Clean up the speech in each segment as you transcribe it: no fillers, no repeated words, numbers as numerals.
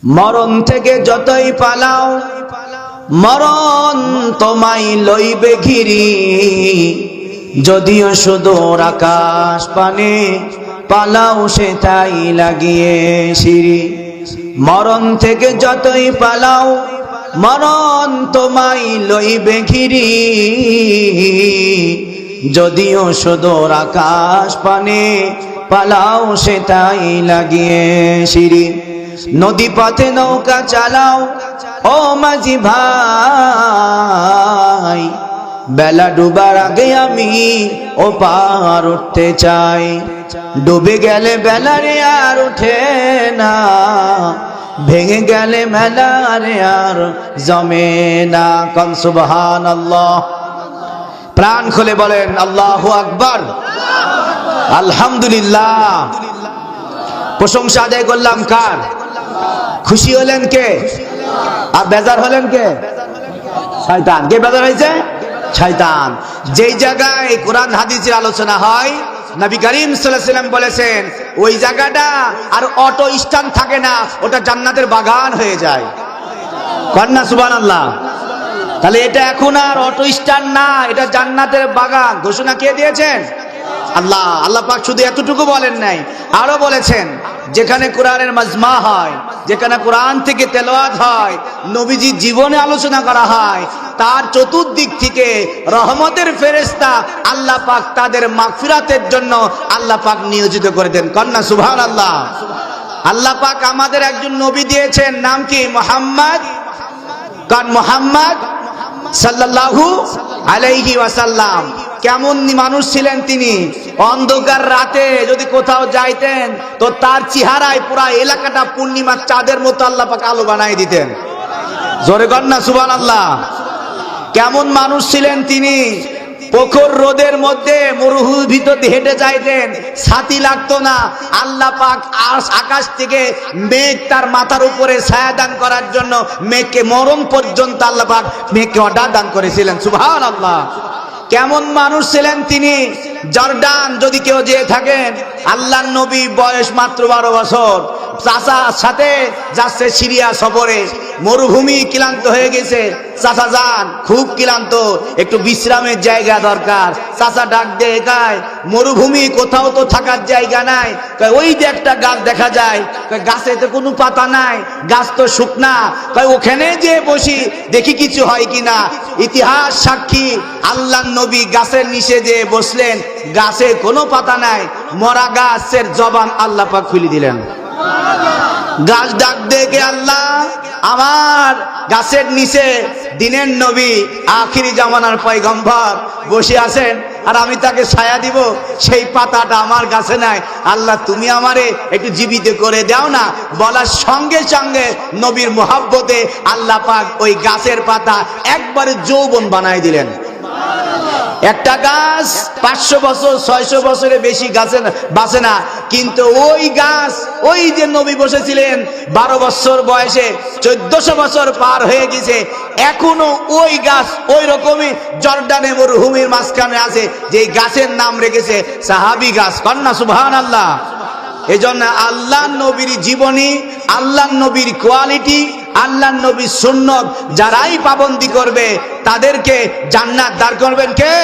মরণ থেকে যতই পালাও মরণ তোমায় লইবে ঘিরি, যদিও সুদূর আকাশ পানে পালাও সেটাই লাগিয়ে সিঁড়ি। মরণ থেকে যতই পালাও মরণ তোমায় লইবে ঘিরি, যদিও সুদূর আকাশ পানে পালাও সেটাই লাগিয়ে সিঁড়ি। নদী পথে নৌকা চালাও ও মাঝি ভাই, বেলা ডুবার আগে আমি ও পার উঠতে চাই। ডুবে গেলে বেলারে আর উঠে না, ভেঙে গেলে মেলারে আর জমে না। কন সুবহানাল্লাহ। প্রাণ খুলে বলেন আল্লাহু আকবার, আলহামদুলিল্লাহ। প্রশংসা আদায় করলাম কার? খুশি হলেন কে? আর বেজার হলেন কে? শয়তান। কে বেজার হয়েছে? শয়তান। যেই জায়গায় কোরআন হাদিসের আলোচনা হয়, নবী করিম সাল্লাল্লাহু আলাইহি ওয়াসাল্লাম বলেছেন ওই জায়গাটা আর অটো স্ট্যান্ড থাকে না, ওটা জান্নাতের বাগান হয়ে যায়। কন্যা সুবহানাল্লাহ। তাহলে এটা এখন আর অটো স্ট্যান্ড না, এটা জান্নাতের বাগান। ঘোষণা কে দিয়েছেন? আল্লাহ। আল্লাহ পাক শুধু এতটুকু বলেন নাই, আরো বলেছেন যেখানে কোরআনের মাজমা হয়, যেখানে কোরআন থেকে তেলাওয়াত হয়, নবীজির জীবনে আলোচনা করা হয়, তার চতুর্দিক থেকে রহমতের ফেরেশতা আল্লাহ পাক তাদের মাগফিরাতের জন্য আল্লাহ পাক নিয়োজিত করে দেন। কন্যা সুবহানাল্লাহ। আল্লাহ পাক আমাদের একজন নবী দিয়েছেন, নাম কি? মুহাম্মদ। কারণ মুহাম্মদ সাল্লাল্লাহু আলাইহি ওয়াসাল্লাম কেমন মানুষ ছিলেন তিনি? অন্ধকার রাতে যদি কোথাও যাইতেন তো তার চেহারায় পুরা এলাকাটা পূর্ণিমার চাঁদের মতো আল্লাহ পাক আলো বানাই দিতেন। জোরে কন্যা সুবহানাল্লাহ। কেমন মানুষ ছিলেন তিনি? প্রখর রোদের মধ্যে মরুভূমির ভিতর দিয়ে হেঁটে যাইতেন, ছাতি লাগতো না। আল্লাহ পাক আকাশ থেকে মেঘ তার মাথার উপরে ছায়া দান করার জন্য মেঘকে মরণ পর্যন্ত আল্লাহ পাক মেঘকে অর্ডার দান করেছিলেন। সুবহানাল্লাহ। কেমন মানুষ ছিলেন তিনি? জর্ডান যদি কেউ যেয়ে থাকেন, আল্লাহর নবী বয়স মাত্র 12 বছর, চাচার সাথে যাচ্ছে সিরিয়া সফরে। মরুভূমি ক্লান্ত হয়ে গেছে, চাচা যান, খুব ক্লান্ত, একটু বিশ্রামের জায়গা দরকার। চাচা ডাক দিয়ে গায়, মরুভূমি কোথাও তো থাকার জায়গা নাই। ওই যে একটা গাছ দেখা যায়, গাছে তো কোনো পাতা নাই, গাছ তো শুকনা। ওখানে যে বসি, দেখি কিছু হয় কিনা। ইতিহাস সাক্ষী, আল্লাহর নবী গাছের নিচে যে বসলেন, গাছে কোনো পাতা নাই, মরা গাছের জবান আল্লাহ পাক খুলে দিলেন। গাছ ডাক দেখে, আল্লাহ, আমার গাছের নিচে দিনের নবী আখিরি জামানার পয়গম্বর বসে আছেন, আর আমি তাকে ছায়া দিব, সেই পাতাটা আমার গাছে নাই। আল্লাহ, তুমি আমারে একটু জীবিত করে দাও না। বলার সঙ্গে সঙ্গে নবীর মোহাব্বতে আল্লাহ পাক ওই গাছের পাতা একবারে যৌবন বানাই দিলেন। একটা গাছ 500 বছর 600 বছরে বেশি গাছে বাঁচে না, কিন্তু ওই গাছ, ওই যে নবী বসেছিলেন 12 বছর বয়সে, 1400 বছর পার হয়ে গেছে, এখনো ওই গাছ ওই রকমই জর্ডানে মরুভূমির মাঝখানে আছে, যে গাছের নাম রেখেছে সাহাবী গাছ। কন্যা সুবহানাল্লাহ। এজন্য আল্লাহর নবীর জীবনী, আল্লাহর নবীর কোয়ালিটি, আল্লাহর নবীর সুন্নত যারাই পাবন্দি করবে তাদেরকে জান্নাত দাঁড় করবেন কে?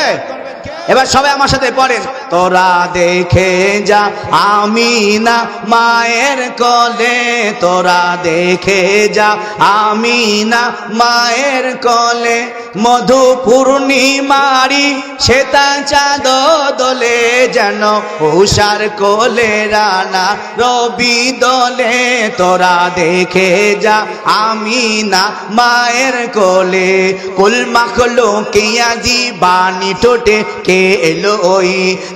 এবার সবাই আমার সাথে পড়েন, তোরা দেখে যা আমিনা মায়ের কোলে, তোরা দেখে যা আমিনা মায়ের কোলে, মধু পূর্ণিমারি শ্বেতা চাঁদ দোলে, যেন উষার কোলে রানা রবি দোলে, তোরা দেখে যা আমিনা মায়ের কোলে। কুল মাখলুকি আজি বাণী ঠোঁটে কে এলো ওই,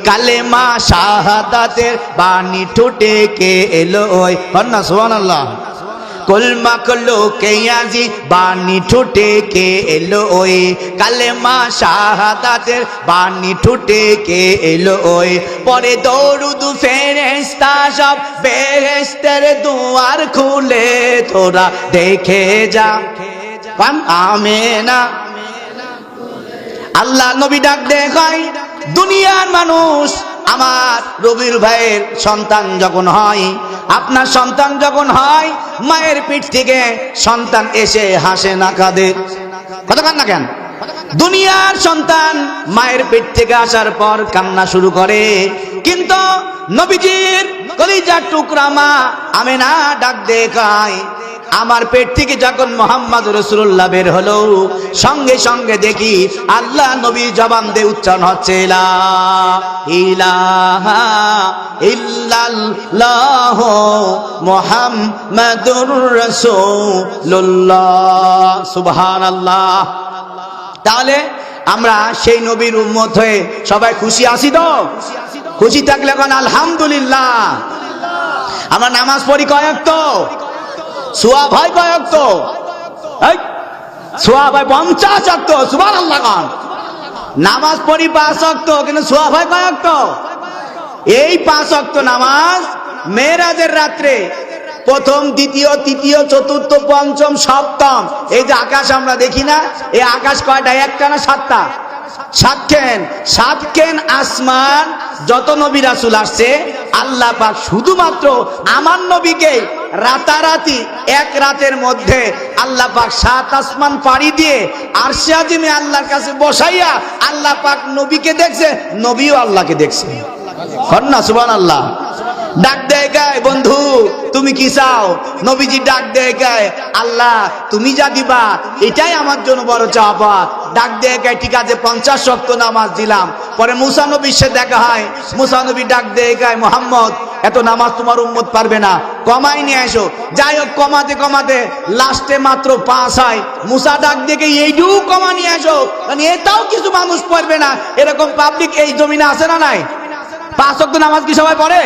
কালেমা শাহাদাতের বাণী ঠোঁটে কে এলো ওই। কন্যা সুবহানাল্লাহ। কুল মাখলুকি আজি বাণী ঠোঁটে কে এলো ওই, কালেমা শাহাদাতের বাণী ঠোঁটে কে এলো ওই। পরে দরুদ ফেরেশতা সব বেহেশতের দুয়ার খুলে, তোরা দেখে যা। আমিনা। আল্লাহ নবী ডাক দেখায়, দুনিয়ার মানুষ আমার রবিউল ভাইয়ের সন্তান যখন হয়, আপনার সন্তান যখন হয়, মায়ের পিঠ থেকে সন্তান এসে হাসে না কাঁদে? কথা কান না কেন? দুনিয়ার সন্তান মায়ের পেট থেকে আসার পর কান্না শুরু করে, কিন্তু নবীজির কলিজার টুকরা মা আমেনা ডাক দেখায়, আমার পেট থেকে যখন মোহাম্মদ রাসূলুল্লাহ বের হলো, সঙ্গে সঙ্গে দেখি আল্লাহ নবীর জবান দিয়ে উচ্চারণ হচ্ছে লা ইলাহা ইল্লাল্লাহ মুহাম্মাদুর রাসূলুল্লাহ। সুবহানাল্লাহ। তাহলে আমরা সেই নবীর উম্মত হয়ে সবাই খুশি আছি তো? খুশি থাকলে এখন আলহামদুলিল্লাহ। আমরা নামাজ পড়ি কয়েক তো, সোয়াব হয় কয়েক তো? সোয়াব হয় 50 ওয়াক্ত। সুবহানাল্লাহ। নামাজ পড়ি 5 ওয়াক্ত, কিন্তু সোয়াব হয় কয়েক তো? এই 5 ওয়াক্ত নামাজ মেরাজের রাত্রে প্রথম, দ্বিতীয়, তৃতীয়, চতুর্থ, পঞ্চম, সপ্তম, এই যে আকাশ আমরা দেখি না, এই আকাশ কয়টা? একটা না 7টা? 7খান। 7খান আসমান যত নবী রাসূল আসছে, আল্লাহ পাক শুধুমাত্র আমার নবীকে রাতারাতি এক রাতের মধ্যে আল্লাহ পাক 7 আসমান পাড়ি দিয়ে আরশে আজিমে আল্লাহর কাছে বসাইয়া আল্লাহ পাক নবীকে দেখছে, নবীও আল্লাহকে দেখছে। কন্যা সুবহানাল্লাহ। ডাক দেয় গায়, বন্ধু তুমি কি চাও? নবীজি ডাক দেয় গায়, আল্লাহ তুমি যা দিবা এটাই আমার জন্য বড় চাওয়া। ডাক দেয় গায়, ঠিক আছে 50 ওয়াক্ত নামাজ দিলাম। পরে মুসা নবীর সাথে দেখা হয়, মুসা নবী ডাক দেয় গায়, মুহাম্মদ এত নামাজ তোমার উম্মত পারবে না, কমাই নিয়ে এসো। যাই হোক, কমাতে কমাতে লাস্টে মাত্র 5 হয়। মুসা ডাক দেখে এইটুকু কমা নিয়ে এসো, মানে এটাও কিছু মানুষ পড়বে না, এরকম পাবলিক এই জমিনে আছে না নাই? 5 ওয়াক্ত নামাজ কি সবাই পড়ে?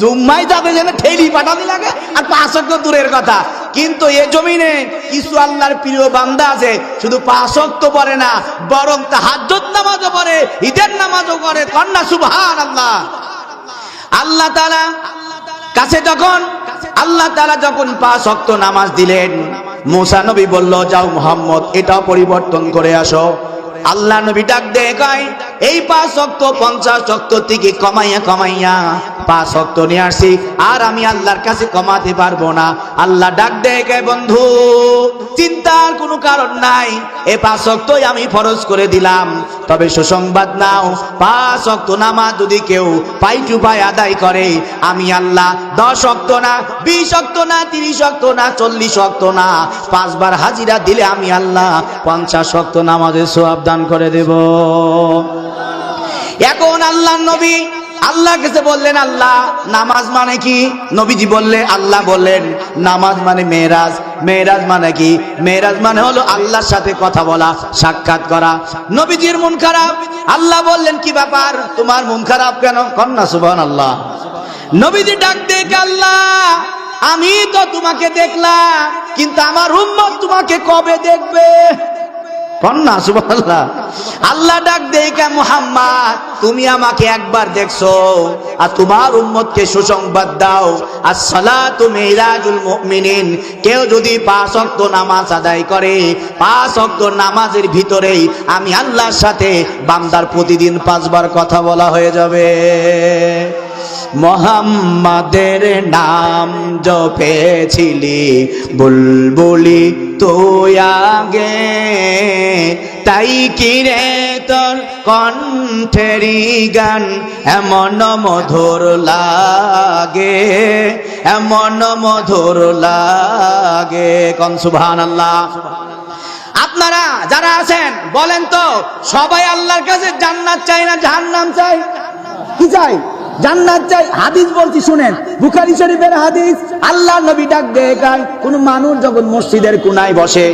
জুম্মাই যাবে যেন ঠেলি পাঠানি লাগে, আর 5 ওয়াক্ত দূরের কথা। কিন্তু এ জমিনে কিছু আল্লাহর প্রিয় বান্দা আছে, শুধু 5 ওয়াক্ত পড়ে না, বরং তাহাজ্জুদ নামাজও পড়ে, ঈদের নামাজও করে। কন্যা সুবহানাল্লাহ। আল্লাহ তাআলা কাছে যখন আল্লাহ তাআলা যখন 5 ওয়াক্ত নামাজ দিলেন, মুসা নবী বলল, যাও মুহাম্মদ এটাও পরিবর্তন করে আসো। আল্লাহ নবী ডাক দেয় কয়, এই 5 ওয়াক্ত 50 ওয়াক্ত থেকে কমাইয়া কমাইয়া 5 ওয়াক্ত নিয়ে আসি, আর আমি আল্লাহর কাছে কমাতে পারবো না। আল্লাহ ডাক দেয় কয়, বন্ধু চিন্তার কোনো কারণ নাই, এই 5 ওয়াক্তই আমি ফরজ করে দিলাম। তবে সুসংবাদ নাও, 5 ওয়াক্ত নামাজ যদি কেউ পাই টু পাই আদায় করে, আমি আল্লাহ 10 ওয়াক্ত না, 20 ওয়াক্ত না, 30 ওয়াক্ত না, 40 ওয়াক্ত না, 5 বার হাজিরা দিলে আমি আল্লাহ 50 ওয়াক্ত নামাজের সওয়াব দান করে দেব। এখন আল্লাহ নবী আল্লাহ কাছে বললেন, আল্লাহ নামাজ মানে কি? নবীজি বললে, আল্লাহ বললেন নামাজ মানে মেরাজ। মেরাজ মানে কি? মেরাজ মানে হলো আল্লাহর সাথে কথা বলা, সাক্ষাৎ করা। নবীজির মন খারাপ। আল্লাহ বললেন, কি ব্যাপার, তোমার মন খারাপ কেন? কন্যা সুবহানাল্লাহ। নবীজি ডাক দেখে, আল্লাহ আমি তো তোমাকে দেখলাম, কিন্তু আমার উম্মত তোমাকে কবে দেখবে? কন্যা সুবহানাল্লাহ। আল্লাহ ডাক দেয়, মুহাম্মদ তুমি আমাকে একবার দেখছো, আর তোমার উম্মতকে সুসংবাদ দাও, as-সালাতু মিরাজুল মুমিনিন। কেউ যদি 5 ওয়াক্ত নামাজ আদায় করে, 5 ওয়াক্ত নামাজের ভিতরেই আমি আল্লাহর সাথে বান্দার প্রতিদিন 5 বার কথা বলা হয়ে যাবে। মোহাম্মদের নাম জপেছিলি বুলবুলি তুই আগে, তাই কিরে তোর কণ্ঠেরি গান এমন মধুর লাগে, এমন মধুর লাগে। কোন সুবহানাল্লাহ। আপনারা যারা আছেন বলেন তো, সবাই আল্লাহর কাছে জান্নাত চাই না জাহান্নাম চাই? কি চাই? জান্নাত চাই। হাদিস বলছি শুনেন, বুখারী শরীফের হাদিস। আল্লাহ নবী ডাক দেখায়, কোন মানুষ যখন মসজিদের কোনায় বসে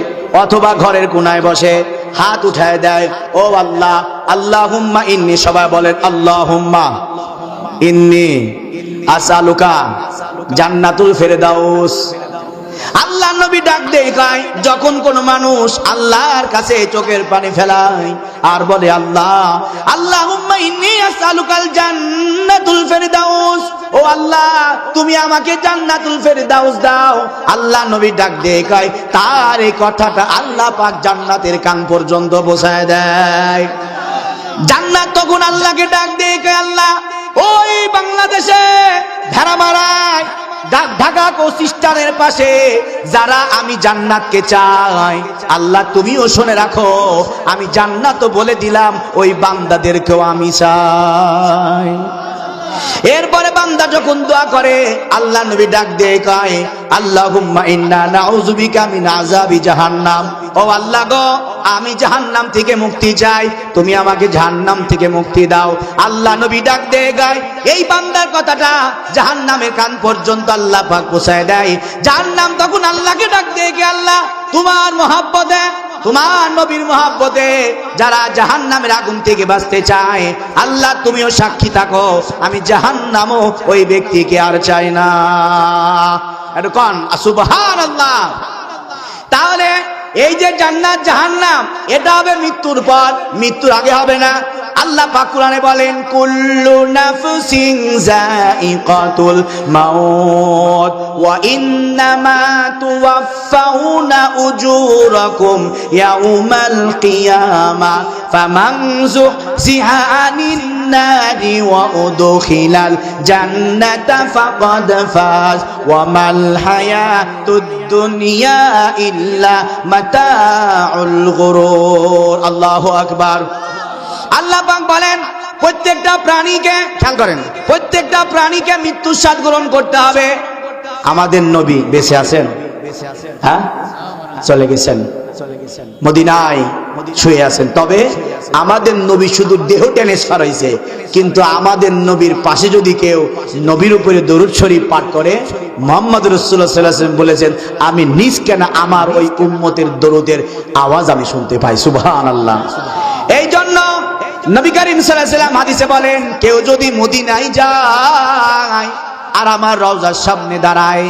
অথবা ঘরের কোনায় বসে, হাত উঠায় দেয়, ও আল্লাহ, আল্লাহুম্মা ইন্নী, সবাই বলেন আল্লাহুম্মা ইন্নী আসআলুকা জান্নাতুল ফেরদাউস। আল্লাহ নবী ডাক দেখায়, যখন কোন মানুষ আল্লাহর কাছে চোখের পানি ফেলায় আর বলে, আল্লাহ আল্লাহুম্মা ইন্নী আসআলুকাল জান্নাতুল ফেরদাউস, ও আল্লাহ তুমি আমাকে জান্নাতুল ফেরদাউস দাও। আল্লাহ নবী ডাক দেখায়, তার এই কথাটা আল্লাহ পাক জান্নাতের কান পর্যন্ত পৌঁছায় দেয়। জান্নাত তখন আল্লাহকে ডাক দিয়ে কয়, আল্লাহ ওই বাংলাদেশে ভেড়ামারায় ঢাকা কোস্টানের পাশে যারা আমি জান্নাতকে চাই, আল্লাহ তুমিও শুনে রাখো, আমি জান্নাত বলে দিলাম, ওই বান্দাদেরকেও আমি চাই। এরপরে বান্দা যখন দোয়া করে, আল্লাহ নবী ডাক দিয়ে কয়, আল্লাহুম্মা ইন্না নাউযু বিকা মিন আযাবি জাহান্নাম। ও আল্লাহ গো, আমি জাহান্নাম থেকে মুক্তি চাই, তুমি আমাকে জাহান্নাম থেকে মুক্তি দাও। আল্লাহ নবী ডাক দিয়ে গায়, এই বান্দার কথাটা জাহান্নামের কান পর্যন্ত আল্লাহ পাক পৌঁছায় দেয়। জাহান্নাম তখন আল্লাহকে ডাক দিয়ে গে, আল্লাহ তোমার মহব্বতে, তোমার নবীর মহব্বতে যারা জাহান্নামের আগুন থেকে বাঁচতে চায়, আল্লাহ তুমিও সাক্ষী থাকো, আমি জাহান্নামও ওই ব্যক্তিকে আর চাই না। এটা কোন সুবহানাল্লাহ। তাহলে এই যে জান্নাত জাহান্নাম, এটা হবে মৃত্যুর পর, মৃত্যুর আগে হবে না। আল্লাহ পাক কোরআনে বলেন, কুল্লু নাফসিন যায়িকাতুল মাউত ওয়া ইন্নামা তুওয়াফাউনা উজুরাকুম ইয়াউমাল কিয়ামাহ ফামান যুহজিহা আনিন নারি ওয়া উদখিলাল জান্নাতা ফাকাদ ফাজ ওয়া মাল হায়াতুদ দুনিয়া ইল্লা মাতাউল গুরুর। আল্লাহু আকবার। আল্লাহ পাক বলেন, প্রত্যেকটা প্রাণীকে, খেয়াল করেন, প্রত্যেকটা প্রাণীকে মৃত্যুর স্বাদ গ্রহণ করতে হবে। আমাদের নবী বেঁচে আছেন? হ্যাঁ, চলে গেছেন মদিনায়, শুয়ে আছেন। তবে আমাদের নবী শুধু দেহ ট্রান্সফার হয়েছে, কিন্তু আমাদের নবীর পাশে যদি কেউ নবীর উপরে দরুদ শরীফ পাঠ করে, মুহাম্মদ রাসূলুল্লাহ সাল্লাল্লাহু আলাইহি ওয়াসাল্লাম বলেছেন, আমি নিজ কেন আমার ওই উম্মতের দরুদের আওয়াজ আমি শুনতে পাই। সুবহানাল্লাহ। এই জন্য নবী করিম সাল্লাল্লাহু আলাইহি ওয়াসাল্লাম হাদিসে বলেন, কেউ যদি মদিনায় যায় আর আমার রওজার সামনে দাঁড়ায়,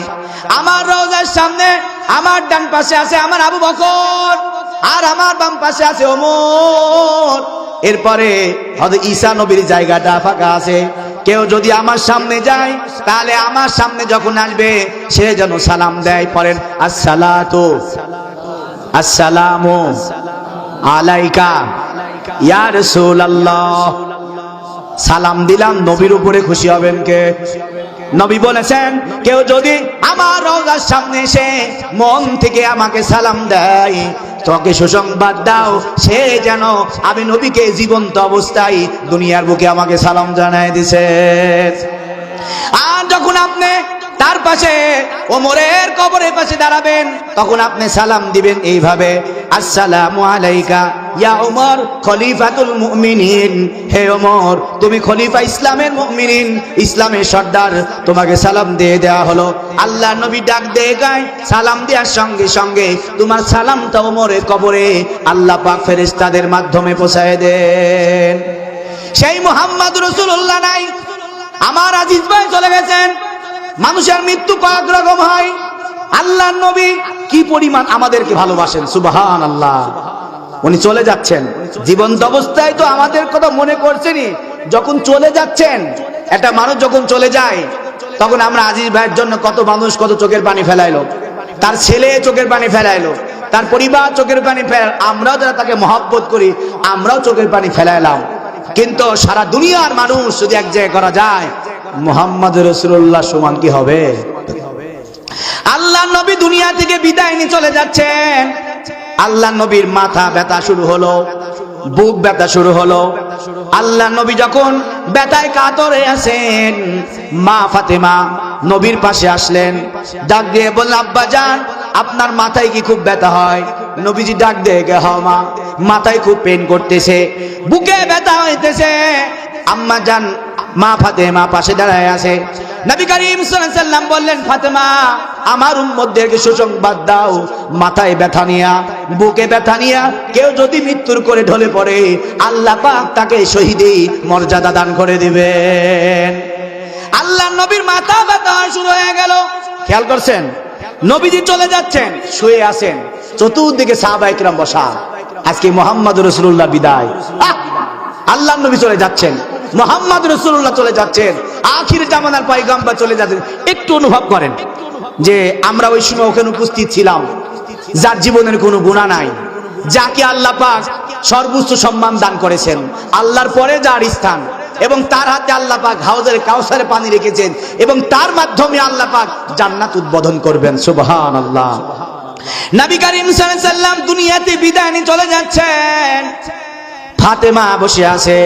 আমার রওজার সামনে আমার ডান পাশে আছে আমার আবু বকর আর আমার বাম পাশে আছে ওমর, এরপরে হযরত ঈসা নবীর জায়গাটা ফাঁকা আছে, কেউ যদি আমার সামনে যায়, তাহলে আমার সামনে যখন আসবে সে যেন সালাম দেয়, পড়েন আসসালাতু আসসালামু আলাইকা ইয়া রাসূলুল্লাহ। সালাম দিলাম, নবীর উপরে খুশি হবেন কে? নবী বলেছেন, কেউ যদি আমার রওজার সামনে এসে মন থেকে আমাকে সালাম দেয়, তোকে সুসংবাদ দাও, সে যেন আমি নবীকে জীবন্ত অবস্থায় দুনিয়ার বুকে আমাকে সালাম জানায় দিছে। আর যখন আপনি তার পাশে ওমরের কবরের পাশে দাঁড়াবেন, তখন আপনি সালাম দিবেন এইভাবে, আসসালামু আলাইকা ইয়া ওমর খলিফাতুল মুমিনিন। হে ওমর, তুমি খলিফা ইসলামের মুমিনিন, ইসলামের সর্দার, তোমাকে সালাম দিয়ে দেওয়া হলো। আল্লাহ নবী ডাক দিয়ে গায়, সালাম দেওয়ার সঙ্গে সঙ্গে তোমার সালামটা ওমরের কবরে আল্লাহ পাক ফেরেশতাদের মাধ্যমে পৌঁছায় দেন। সেই মুহাম্মদ রাসূলুল্লাহ নাই, আমার আজিজ ভাই চলে গেছেন। মানুষের মৃত্যু কয়েক রকম হয়। আল্লাহ নবী কি পরিমাণ আমাদেরকে ভালোবাসেন, সুবহানাল্লাহ। উনি চলে যাচ্ছেন, জীবন্ত অবস্থায় তো আমাদের কথা মনে করছেনই, যখন চলে যাচ্ছেন, একটা মানুষ যখন চলে যায়, তখন আমরা আজিজ ভাইয়ের জন্য কত মানুষ কত চোখের পানি ফেলাইলো, তার ছেলে চোখের পানি ফেলাইলো, তার পরিবার চোখের পানি ফেলাইল, আমরাও যারা তাকে মহব্বত করি আমরাও চোখের পানি ফেলাইলাম। কিন্তু সারা দুনিয়ার মানুষ যদি এক জায়গায় করা যায়, মুহাম্মদ রাসূলুল্লাহ সমান কি হবে? আল্লাহ নবী দুনিয়া থেকে বিদায় নিয়ে চলে যাচ্ছেন। আল্লাহ নবীর মাথা ব্যথা শুরু হলো, বুক ব্যথা শুরু হলো। আল্লাহ নবী যখন ব্যথায় কাতরে আছেন, মা ফাতেমা নবীর পাশে আসলেন, ডাক দিয়ে বললেন, আব্বা জান, আপনার মাথায় কি খুব ব্যথা হয়? নবীজি ডাক দিয়ে গে, হ্যাঁ মা, মাথায় খুব পেন করতেছে, বুকে ব্যথা হইতেছে। আম্মা জান মা ফাতেমা পাশে দাঁড়ায় আছে। নবী করিম সাল্লাল্লাহু আলাইহি ওয়াসাল্লাম বললেন, ফাতেমা, আমার উম্মতদেরকে সুসংবাদ দাও, মাথায় ব্যথা নিয়া, বুকে ব্যথা নিয়া কেউ যদি মৃত্যুর করে ঢলে পড়ে, আল্লাহ পাক তাকে শহীদি মর্যাদা দান করে দিবেন। আল্লাহ নবীর মাথা ব্যথা শুরু হয়ে গেল। খেয়াল করছেন, নবীজি চলে যাচ্ছেন, শুয়ে আছেন, চতুর্দিকে সাহাবায়ে কিরাম বসা। আজকে মুহাম্মদ রাসূলুল্লাহ বিদায়, আল্লাহ নবী চলে যাচ্ছেন, মুহাম্মদ রাসূলুল্লাহ চলে যাচ্ছেন, আখির জামানার পয়গম্বর চলে যাচ্ছেন। একটু অনুভব করেন যে আমরা ওই সময় ওখানে উপস্থিত ছিলাম, যার জীবনের কোনো গুনাহ নাই, যাকে আল্লাহ পাক সর্বোচ্চ সম্মান দান করেছেন, আল্লাহর পরে যার স্থান, এবং তার হাতে আল্লাহ পাক হাউজের কাউসারে পানি রেখেছেন, এবং তার মাধ্যমে আল্লাহ পাক জান্নাত উদ্বোধন করবেন। সুবহানাল্লাহ। নবী করিম সাল্লাল্লাহু আলাইহি ওয়াসাল্লাম দুনিয়াতে বিদায় নিয়ে চলে যাচ্ছেন, ফাতেমা বসে আছে।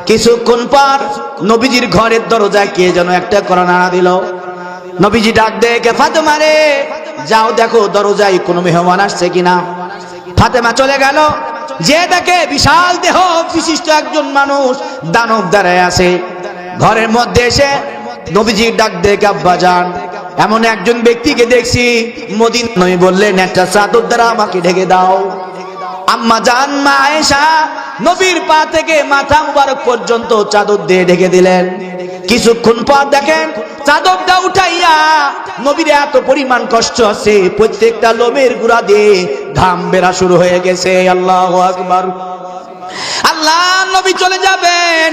কিছুক্ষণ পর নবীজির ঘরের দরজায় কে যেন একটা কড়া নাড়া দিল। নবীজি ডাক দেখে, ফাতেমা রে, যাও দেখো দরজায় কোনো মেহমান আসছে কিনা। ফাতেমা চলে গেল, যে দেখে বিশাল দেহ বিশিষ্ট একজন মানুষ দানব দাঁড়ায় আছে। ঘরের মধ্যে এসে নবীজি ডাক দেখে, আব্বা যান, এমন একজন ব্যক্তিকে দেখছি। মদিনা নবী বললেন, একটা চাদর দ্বারা আমাকে ঢেকে দাও। আম্মা জান মা আয়েশা নবীর পা থেকে মাথা মুবারক পর্যন্ত চাদর দিয়ে ঢেকে দিলেন। কিছুক্ষণ পর দেখেন চাদরটা উঠাইয়া নবীর এত পরিমাণ কষ্ট আছে, প্রত্যেকটা লোমের গুড়া দিয়ে ঘাম বেরা শুরু হয়ে গেছে। আল্লাহু আকবার। আল্লাহ নবী চলে যাবেন,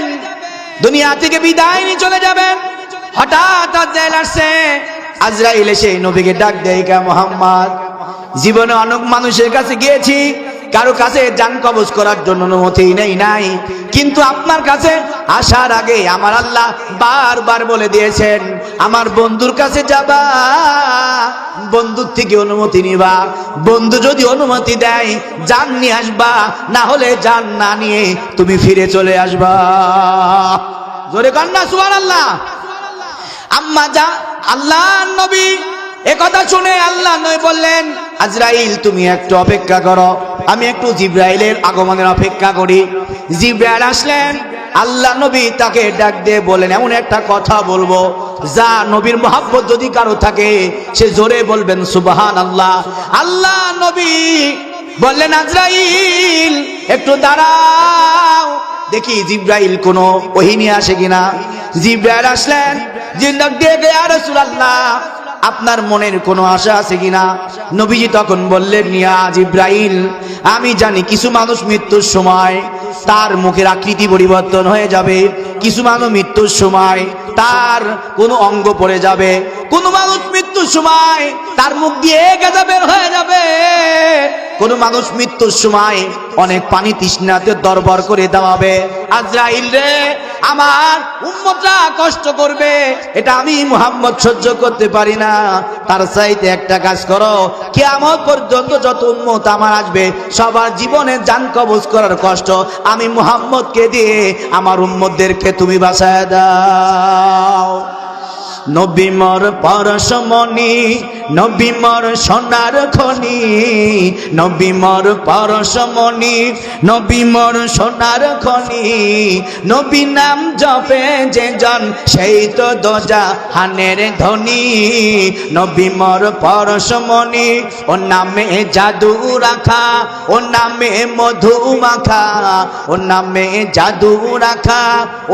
দুনিয়া থেকে বিদায় নিয়ে চলে যাবেন। হঠাৎ আজরাইল আসছে। আজরাইল এসে নবীকে ডাক দেয়, কে মুহাম্মদ, জীবনে অনেক মানুষের কাছে গিয়েছি, কারো কাছে জান কবজ করার জন্য অনুমতি নেই নাই, কিন্তু আপনার কাছে আসার আগে আমার আল্লাহ বারবার বলে দিয়েছেন, আমার বন্ধুর কাছে যাবা, বন্ধুর থেকে অনুমতি নিবা, বন্ধু যদি অনুমতি দেয় জান নিয়ে আসবা, না হলে জান না নিয়ে তুমি ফিরে চলে আসবা। জোরে কন্যা সুবহানাল্লাহ। আম্মা যা আল্লাহ নবী একথা শুনে আল্লাহ নবী বললেন, আজরাইল তুমি একটু অপেক্ষা করো, আমি একটু জিবরাইলের আগমনের অপেক্ষা করি। জিবরাইল আসলেন, আল্লাহ নবী তাকে ডাক দিয়ে বলেন, এমন একটা কথা বলবো যা নবীর মহব্বত যদি কারো থাকে সে জোরে বলবেন সুবহানাল্লাহ। আল্লাহ নবী বললেন, আজরাইল একটু দাঁড়াও, দেখি জিবরাইল কোনো ওহী নিয়ে আসে কিনা। জিবরাইল আসলেন, জিন্নাত দিয়ে গে, ইয়া রাসূলুল্লাহ আপনার মনের কোনো আশা আছে কিনা। নবীজি তখন বললেন, ইয়া জিবরাইল, আমি জানি কিছু মানুষ মৃত্যুর সময় তার মুখের আকৃতি পরিবর্তন হয়ে যাবে, কিছু মানুষ মৃত্যুর সময় তার কোনো অঙ্গ পড়ে যাবে, কোন মানুষ মৃত্যুর সময় তার মুখ দিয়ে গেঁজা বের হয়ে যাবে, কোন মানুষ মৃত্যুর সময় অনেক পানি তৃষ্ণাতে দরবার করে দাঁড়াবে। আজরাইল রে, আমার উম্মতরা কষ্ট করবে, এটা আমি মুহাম্মদ সহ্য করতে পারি না। তার চাইতে একটা কাজ করো, কিয়ামত পর্যন্ত যত উম্মত আমার আসবে সবার জীবনে জান কবজ করার কষ্ট আমি মুহাম্মদকে দিয়ে আমার উম্মতদেরকে তুমি বাঁচায় দাও। নবী মোর পরশমণি, নবী মোর সোনার খনি, নবী মোর পরশমণি, নবী মোর সোনার খনি, নবী নাম জপে যে জন সেই তো দোজাহানের ধনী। নবী মোর পরশমণি, ও নামে জাদু রাখা, ও নামে মধু মাখা, ও নামে জাদু রাখা,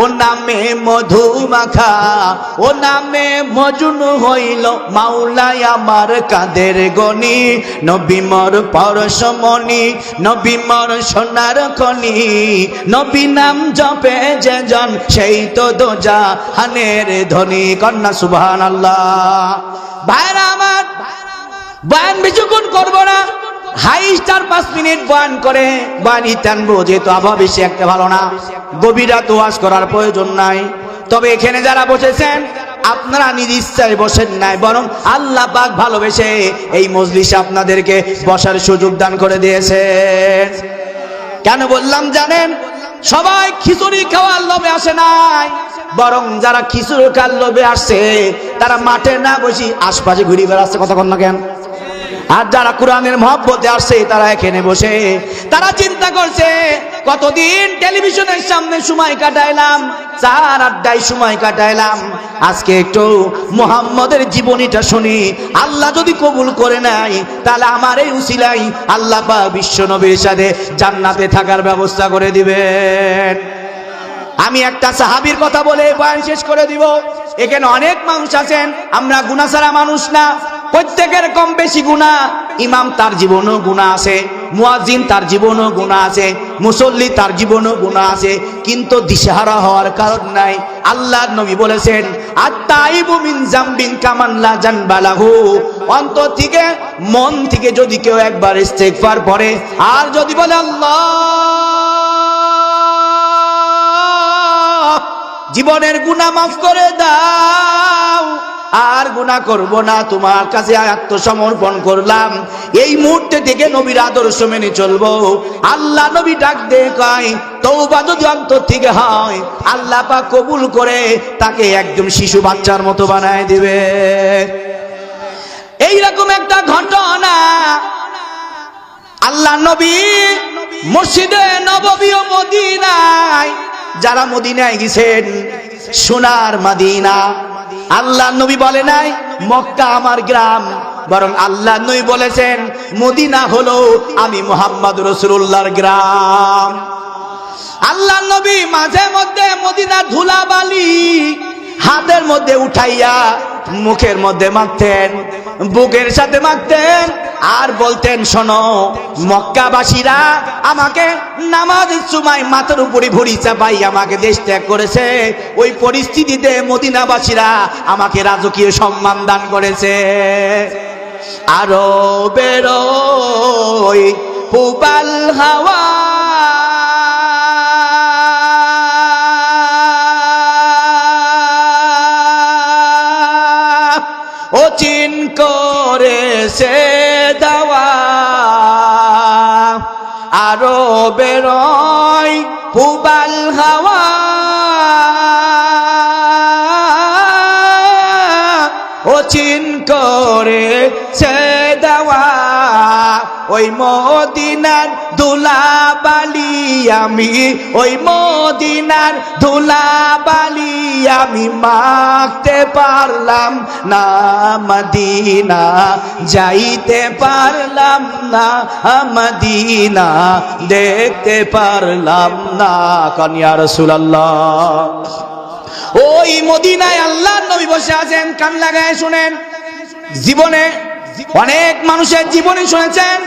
ও নামে মধু মাখা, ও নামে মজনু হইল মাওলাই আমার কাদের গনি। নবী মোর পরশমণি, নবী মোর সোনার খনি, নবী নাম জপে যে জন সেই তো দোজাহানের ধনী। কন্যা সুবহানাল্লাহ। ভাইরা আমার, বয়ান বেশিক্ষণ করবো না, হাইস্ট 4-5 মিনিট বয়ান করে বাণী টানবো, যেহেতু আবহাওয়া বেশি একটা ভালো না, গভীর রাত ওয়াজ করার প্রয়োজন নাই। তবে এখানে যারা বসেছেন আপনারা নিজ ইচ্ছায় বসেন নাই, বরং আল্লাহ পাক ভালোবেসে এই মজলিসে আপনাদেরকে বসার সুযোগ দান করে দিয়েছেন। কেন বললাম জানেন? সবাই খিচুড়ি খাওয়ার লোভে আসে নাই, বরং যারা খিচুড়ি খাওয়ার লোভে আসছে তারা মাঠে না বসে আশপাশে ঘুরে বেড়াচ্ছে। কথা কন না কেন? আর যারা কোরআনের মহব্বতে আসছে তারা এখানে বসে তারা চিন্তা করছে, কতদিন টেলিভিশনের সামনে সময় কাটাইলাম, চার আড্ডায় সময় কাটাইলাম, আজকে একটু মুহাম্মদের জীবনীটা শুনি, আল্লাহ যদি কবুল করে নাই তাহলে আমার এই উসিলাই আল্লাহ পাক বিশ্ব নবীর সাথে জান্নাতে থাকার ব্যবস্থা করে দিবেন। আমি একটা সাহাবীর কথা বলে বয়ান শেষ করে দিব। এখানে অনেক মানুষ আছেন, আমরা গুনাহ ছাড়া মানুষ না, প্রত্যেকের কম বেশি গুনাহ। ইমাম তার জীবনেও গুনাহ আছে, মুয়াজ্জিন তার জীবনেও গুনাহ আছে, মুসল্লি তার জীবনেও গুনাহ আছে, কিন্তু দিশেহারা হওয়ার কারণ নাই। আল্লাহর নবী বলেছেন, আত-তাইবু মিন যামবিন কামান লা জানবা লাহু। অন্তর থেকে, মন থেকে যদি কেউ একবার ইস্তেগফার পড়ে আর যদি বলে আল্লাহ, জীবনের গুনাহ মাফ করে দাও, আর গুনাহ করব না, তোমার কাছে আত্মসমর্পণ করলাম, এই মুহূর্তে থেকে নবীর আদর্শ মেনে চলবো। আল্লাহ নবী ডাক দিয়ে কয়, তওবা যদি অন্তর থেকে হয়, আল্লাহ পাক কবুল করে তাকে একদম শিশু বাচ্চার মতো বানায় দিবে। এইরকম একটা ঘটনা আল্লাহ নবী মসজিদে নববী ও মদিনায়, যারা মদিনায় গেছেন, সোনার মদিনা, আল্লাহ নবী বলে নাই মক্কা আমার গ্রাম, বরং আল্লাহ নবী বলেছেন মদিনা হলো আমি মুহাম্মদ রাসূলুল্লাহর গ্রাম। আল্লাহ নবী মাঝে মধ্যে মদিনার ধুলাবালি হাতের মধ্যে উঠাইয়া মুখের মধ্যে মাখতেন, বুকের সাথে মাখতেন, আর বলতেন, শোনো মক্কাবাসীরা আমাকে নামাজের সময় মাথার উপরে ভুঁড়ি চাপাই আমাকে দেশ ত্যাগ করেছে, ওই পরিস্থিতিতে মদিনাবাসীরা আমাকে রাজকীয় সম্মান দান করেছে। আরো বেরোই পুবাল হাওয়া, ও চিন করেছে দাওয়া, আরো বেরোয় পুবাল হাওয়া, ও চিন করেছে দাওয়া, ওই মদিনার ধুলাবালি আমি, ওই মদিনার ধুলাবালি আমি মাখতে পারলাম না, মদিনা যাইতে পারলাম না, মদিনা দেখতে পারলাম না। কান ইয়া রাসূলুল্লাহ, ওই মদিনায় আল্লাহর নবী বসে আছেন, কান লাগায় শুনেন। জীবনে অনেক মানুষের জীবনী শুনেছেন,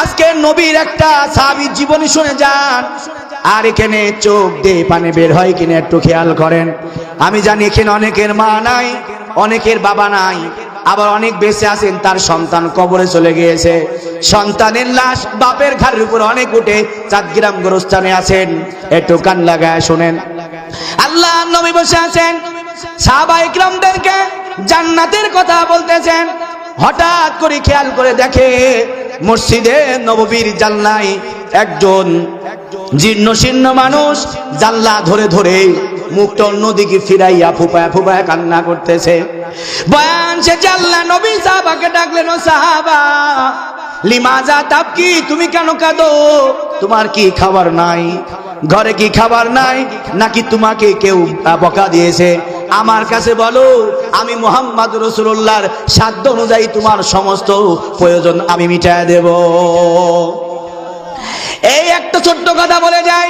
আজকে নবীর একটা সাহাবীর জীবনী শুনে যান, আর এখানে চোখ দিয়ে পানি বের হয় কিনা একটু খেয়াল করেন। আমি জানি এখানে অনেকের মা নাই, অনেকের বাবা নাই, আবার অনেক বেঁচে আছেন, তার সন্তান কবরে চলে গিয়েছে, সন্তানের লাশ বাপের ঘাড়ের উপর অনেক উঠে চাঁদগ্রাম গোরস্থানে আছেন, একটু কান লাগায় শুনেন। আল্লাহ নবী বসে আছেন, সাহাবায়ে কিরামদেরকে জান্নাতের কথা বলতেছেন। হঠাৎ করে খেয়াল করে দেখে মসজিদে নববীর জানলায় একজন জীর্ণ শীর্ণ মানুষ জানলা ধরে ধরে মুখটা অন্যদিকে ফিরাইয়া ফুপায়া ফুপায়া কান্না করতেছে। বয়ান শেষে আল্লাহ নবী সাহাবাকে ডাকলেন, ও সাহাবা, লিমাজা তাবকি, তুমি কেন কাঁদো? তোমার কি খাবার নাই? ঘরে কি খাবার নাই, নাকি তোমাকে কেউ বকা দিয়েছে? আমার কাছে বলো, আমি মুহাম্মদ রাসূলুল্লাহর সাধ্য অনুযায়ী তোমার সমস্ত প্রয়োজন আমি মিটায় দেব। এই একটা ছোট্ট কথা বলে যাই,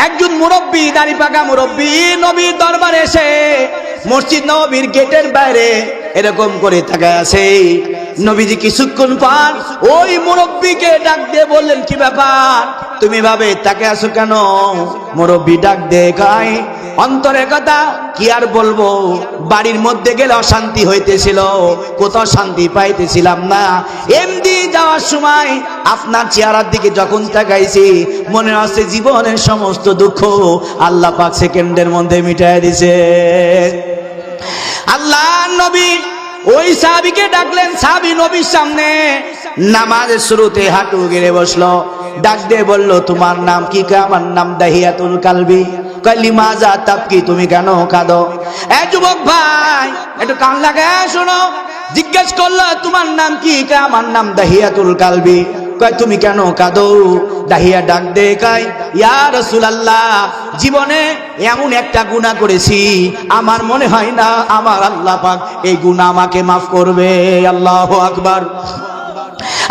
একজন মুরব্বী, দাড়ি পাকা মুরব্বী নবীর দরবারে এসে মসজিদ নববীর গেটের বাইরে এরকম করে তাকায় আছে। নবীজি কিছুক্ষণ পর ওই মুরব্বীকে ডাক দিয়ে বললেন, কি ব্যাপার, তুমি ভাবে তাকে আছো কেন? মুরব্বী ডাক দিয়ে কয়, অন্তরের কথা কি আর বলবো, বাড়ির মধ্যে গেলে অশান্তি হইতেছিল, কোথাও শান্তি পাইতেছিলাম না। এমনি যাওয়ার সময় আপনার চেহারার দিকে যখন তাকাইছি, মনে হচ্ছে জীবনের সমস্ত দুঃখ আল্লাহ পাক সেকেন্ডের মধ্যে মিটায় দিছে। আল্লাহ নবী ওই সাহাবীকে ডাকলেন, সাহাবী নবীর সামনে নামাজের শুরুতে হাঁটু গেড়ে বসলো, ডাক দিয়ে বলল, তোমার নাম কি? আমার নাম দাহিয়াতুল কালবি। লিমাজা তাবকি, তুমি কেন কাঁদো? এই যুবক ভাই, একটু কান লাগায় শোনো। জিজ্ঞেস করলো, তোমার নাম কি? আমার নাম দাহিয়াতুল কালবি। কয়, তুমি কেন কাঁদো? দাহিয়া ডাক দে কয়, ইয়া রাসূলুল্লাহ, জীবনে এমন একটা গুনাহ করেছি, আমার মনে হয় না আমার আল্লাহ পাক এই গুনাহ আমাকে মাফ করবে। আল্লাহু আকবার।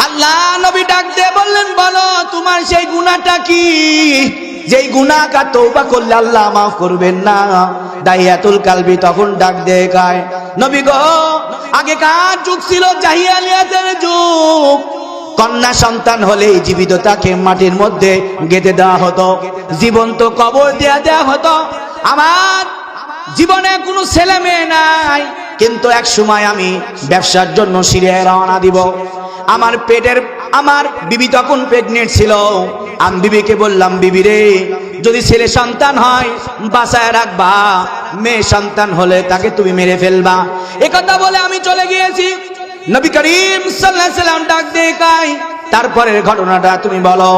আল্লাহ নবী ডাক দিয়ে বললেন, বলো তোমার সেই গুনাহটা কি, যেই গুনাহটা তওবা করলে আল্লাহ মাফ করবেন না? দাইয়াতুল কালবি তখন ডাক দিয়ে গায়, নবী গো, আগেকার যুগ ছিল জাহিলিয়াতের যুগ, কন্যা সন্তান হলে জীবিত তাকে মাটির মধ্যে গেঁথে দেওয়া হতো, জীবন্ত কবর দেওয়া হতো। আমার জীবনে কোনো ছেলে মেয়ে নাই, কিন্তু এক সময় আমি ব্যবসার জন্য সিরিয়ায় রওনা দিব। আমার বিবি তখন প্রেগনেন্ট ছিল। আমি বিবিকে বললাম, বিবি রে, যদি ছেলে সন্তান হয় বাঁচায় রাখবা, মেয়ে সন্তান হলে তাকে তুমি মেরে ফেলবা। একথা বলে আমি চলে গিয়েছি। নবী করিম সাল্লাল্লাহু আলাইহি সাল্লাম ডাক দিয়ে কয়, তারপরের ঘটনাটা তুমি বলো।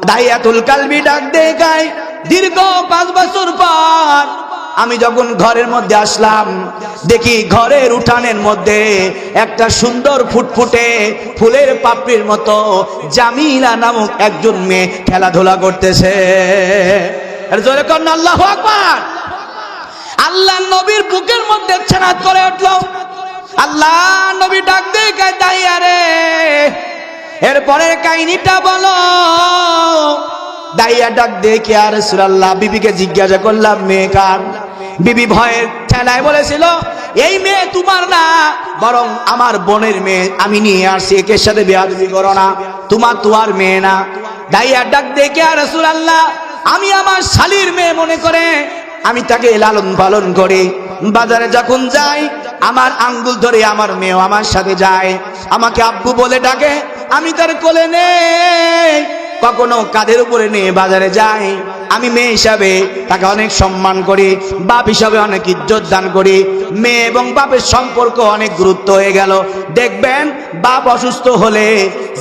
দাইয়াতুল কালবি ডাক দিয়ে কয়, দীর্ঘ 5 বছর পর আমি যখন ঘরের মধ্যে আসলাম, দেখি ঘরের উঠানের মধ্যে একটা সুন্দর ফুটফুটে ফুলের পাপড়ির মতো জামিলা নামক একজন মেয়ে খেলাধুলা করতেছে। জোরে কর না আল্লাহু আকবার। আল্লাহ নবীর বুকের মধ্যে ছানাত করে উঠল। আল্লাহ নবী ডাক দিয়ে কয়, দাইয়া রে, এরপরের কাহিনীটা বলো। দাইয়া ডাক দিয়ে কে, আর রাসূলুল্লাহ, বিবিকে জিজ্ঞাসা করলাম মেয়ে কার? বিবি ভয়ের ঠেলায় বলেছিল, এই মেয়ে তোমার না, বরং আমার বোনের মেয়ে, আমি নিয়ে আসছি, একে সাথে বেয়াদবি করো না, তোমার মেয়ে না। দাইয়া ডাক দিয়ে কে, আর রাসূলুল্লাহ, আমি আমার শালীর মেয়ে মনে করে আমি তাকে লালন পালন করি। বাজারে যখন যাই আমার আঙ্গুল ধরে আমার মেয়েও আমার সাথে যায়, আমাকে আব্বু বলে ডাকে, আমি তার কোলে নেই, কখনো কাঁধের উপরে নিয়ে বাজারে যাই। আমি মেয়ে হিসাবে তাকে অনেক সম্মান করি, বাপ হিসাবে অনেক ইজ্জত দান করি। মেয়ে এবং বাপের সম্পর্ক অনেক গুরুত্ব হয়ে গেল। দেখবেন বাপ অসুস্থ হলে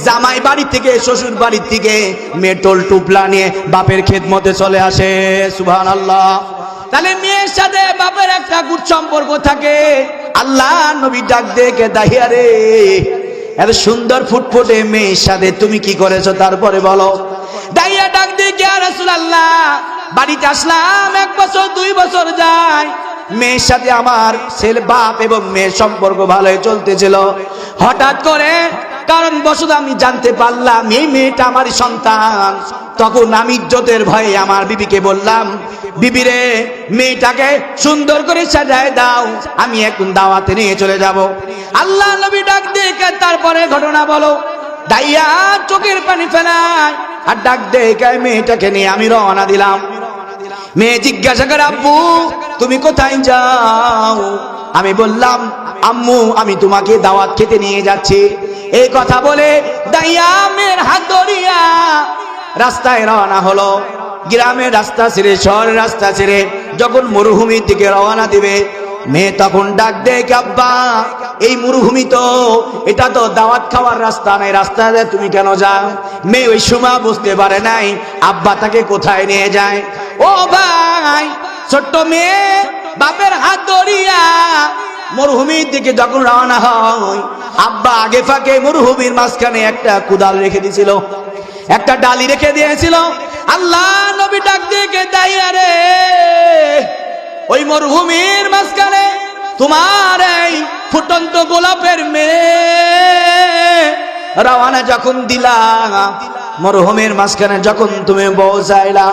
জামাই বাড়ি থেকে, শ্বশুর বাড়ি থেকে মেয়ে টোল টুপলা নিয়ে বাপের খেদমতে চলে আসে। সুবহানাল্লাহ। তাহলে মেয়ের সাথে বাপের একটা গুড সম্পর্ক থাকে। আল্লাহ নবী ডাক দেখে, দাহিয়া রে, এত সুন্দর ফুটফুটে মেয়ের সাথে তুমি কি করেছো, তারপরে বলো। দাইয়া ডাক দিয়ে, ইয়া রাসূলুল্লাহ, বাড়িতে আসলাম, 1 বছর 2 বছর যায়, মেয়ের সাথে আমার ছেলে বাপ এবং মেয়ের সম্পর্ক ভালোই চলতেছিল। হঠাৎ করে কারণ বশত আমি জানতে পারলাম এই মেয়েটা আমার সন্তান। তখন আমি ইজ্জতের ভয়ে আমার বিবিকে বললাম, বিবি রে, মেয়েটাকে সুন্দর করে সাজায় দাও, আমি এখন দাওয়াতে নিয়ে চলে যাব। আল্লাহ নবী ডাক দিয়ে, তারপরে ঘটনা বলো। দাইয়া চোখের পানি ফেলায় আর ডাক দিয়ে মেয়েটাকে নিয়ে আমি রওনা দিলাম। মেয়ে জিজ্ঞাসা করে, আব্বু তুমি কোথায় যাও? আমি বললাম, আম্মু আমি তোমাকে দাওয়াত খেতে নিয়ে যাচ্ছি। এই কথা বলে দাইয়া মেয়ের হাত ধরিয়া রাস্তায় রওনা হলো। গ্রামের রাস্তা ছেড়ে, শহরের রাস্তা ছেড়ে যখন মরুভূমির দিকে রওনা দিবে, মেয়ে তখন ডাক দেয়, আব্বা এই মরুভূমি তো, এটা তো দাওয়াত খাওয়ার রাস্তা নাই, রাস্তায় তুমি কেন যাও? মেয়ে ওই সময় বুঝতে পারে নাই আব্বা তাকে কোথায় নিয়ে যায়। ও ভাই, ছোট্ট মেয়ে বাপের হাত ধরিয়া মরুভূমির দিকে যখন রওনা হয়, আব্বা আগে ফাঁকে মরুভূমির মাঝখানে একটা কুদাল রেখে দিয়েছিল, একটা ডালি রেখে দিয়েছিল। আল্লাহ নবী ডাক দিয়ে, দাইয়া রে, ওই মরুভূমির মাঝখানে তোমার এই ফুটন্ত গোলাপের মেয়ে রওনা যখন দিলা, মরুভূমির মাঝখানে যখন তুমি পৌঁছাইলা,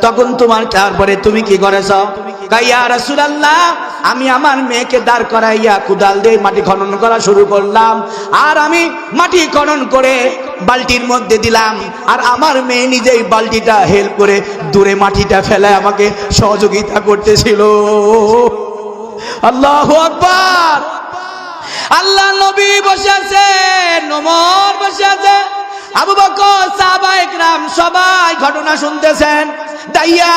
তখন তোমার তারপরে তুমি কি করেছ? ইয়া রাসূলুল্লাহ, আমি আমার মেয়েকে দাঁড় করাইয়া কুদাল দিয়ে মাটি খনন করা শুরু করলাম, আর আমি মাটি খনন করে বালতির মধ্যে দিলাম, আর আমার মেয়ে নিজেই বালতিটা হেল্প করে দূরে মাটিটা ফেলে আমাকে সহযোগিতা করতেছিল। আল্লাহু আকবার। আল্লাহ নবী বসে আছেন, ওমর বসে আছে, আবু বকর, সাহাবায়ে কেরাম সবাই ঘটনা শুনতেছেন। দাইয়া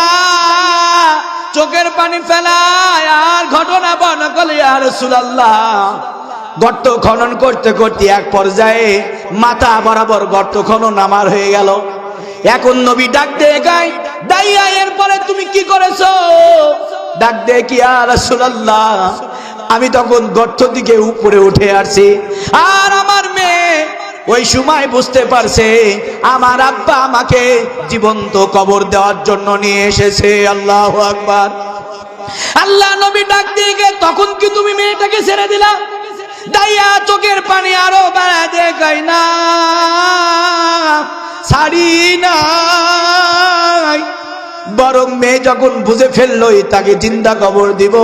চোখের পানি ফেলায় আর ঘটনা বর্ণনা করলে, ইয়া রাসূলুল্লাহ, গর্ত খনন করতে করতে এক পর্যায়ে মাথা বরাবর গর্ত খনন আমার হয়ে গেল। এখন নবী ডাক দিয়ে গায়, দাইয়া এরপরে তুমি কি করেছো? ডাক দিয়ে, ইয়া রাসূলুল্লাহ, আমি তখন গর্ত দিকে উপরে উঠে আসছি, আর আমার মেয়ে ওই সময় বুঝতে পারছে আমার আব্বা আমাকে জীবন্ত কবর দেওয়ার জন্য নিয়ে এসেছে। আল্লাহু আকবার। আল্লাহ নবী ডাক দিয়ে, তখন কি তুমি মেয়েটাকে ছেড়ে দিলা? দাইয়া চোখের পানি আরো বাড়ায় দিয়ে কয়, না, ছাড়ি নাই, বরং মেয়ে যখন বুঝে ফেললো তাকে জিন্দা কবর দিব,